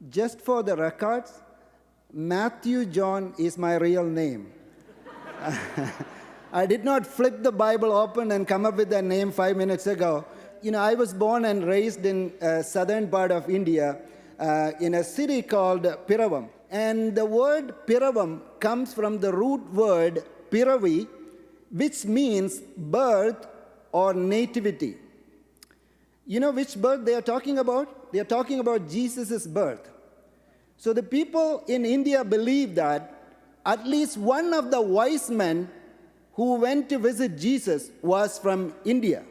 Just for the records, Matthew John is my real name. I did not flip the Bible open and come up with that name 5 minutes ago. I was born and raised in southern part of India in a city called Piravam. And the word Piravam comes from the root word Piravi, which means birth or nativity. You know which birth they are talking about? They are talking about Jesus' birth. So the people in India believe that at least one of the wise men who went to visit Jesus was from India.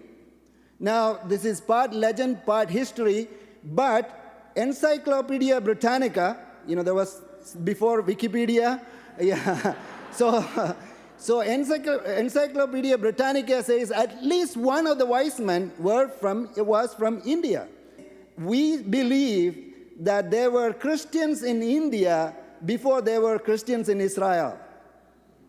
Now, this is part legend, part history, but Encyclopedia Britannica, there was before Wikipedia, yeah. So Encyclopedia Britannica says at least one of the wise men was from India. We believe that there were Christians in India before there were Christians in Israel,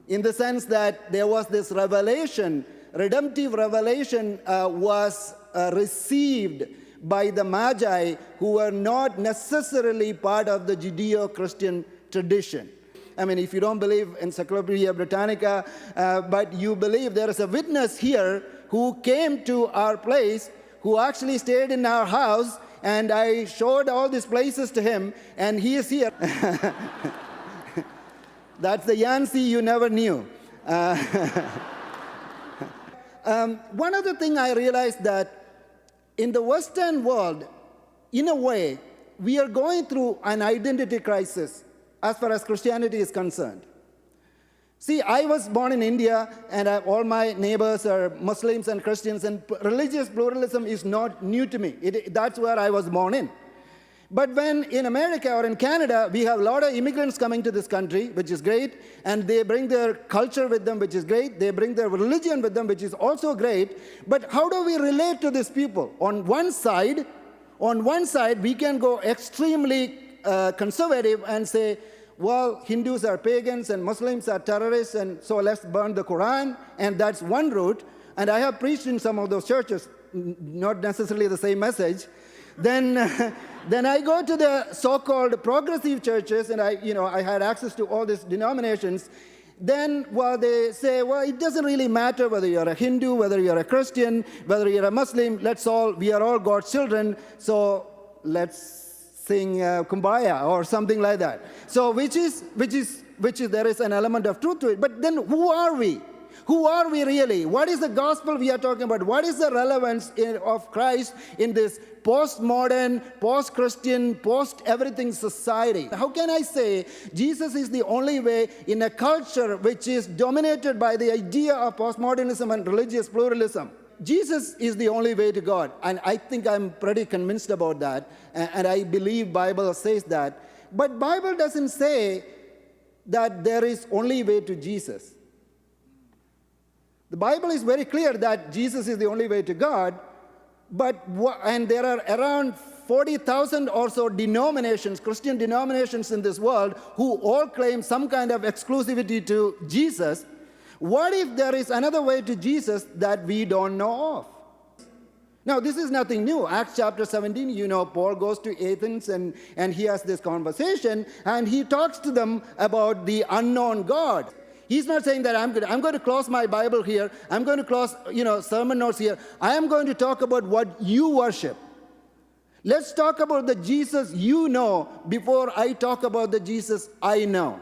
in the sense that there was this revelation, redemptive revelation was received by the Magi who were not necessarily part of the Judeo-Christian tradition. I mean, if you don't believe Encyclopedia Britannica, but you believe there is a witness here who came to our place, who actually stayed in our house, and I showed all these places to him, and he is here. That's the Yancey you never knew. One other thing I realized that in the Western world, in a way, we are going through an identity crisis as far as Christianity is concerned. See, I was born in India, and all my neighbors are Muslims and Christians, and religious pluralism is not new to me. That's where I was born in. But when in America or in Canada, we have a lot of immigrants coming to this country, which is great, and they bring their culture with them, which is great. They bring their religion with them, which is also great. But how do we relate to these people? On one side, we can go extremely conservative and say, well, Hindus are pagans and Muslims are terrorists, and so let's burn the Quran, and that's one route. And I have preached in some of those churches, not necessarily the same message. Then I go to the so-called progressive churches, and I had access to all these denominations. Then, they say, it doesn't really matter whether you're a Hindu, whether you're a Christian, whether you're a Muslim. We are all God's children, so let's sing Kumbaya or something like that. So which is there is an element of truth to it. But then who are we? Who are we really? What is the gospel we are talking about? What is the relevance of Christ in this postmodern, post-Christian, post-everything society? How can I say Jesus is the only way in a culture which is dominated by the idea of postmodernism and religious pluralism? Jesus is the only way to God, and I think I'm pretty convinced about that, and I believe Bible says that. But Bible doesn't say that there is only way to Jesus. The Bible is very clear that Jesus is the only way to God, and there are around 40,000 or so denominations, Christian denominations in this world, who all claim some kind of exclusivity to Jesus. What if there is another way to Jesus that we don't know of? Now, this is nothing new. Acts chapter 17, Paul goes to Athens and he has this conversation, and he talks to them about the unknown God. He's not saying that I'm going to close my Bible here. I'm going to close, sermon notes here. I am going to talk about what you worship. Let's talk about the Jesus you know before I talk about the Jesus I know.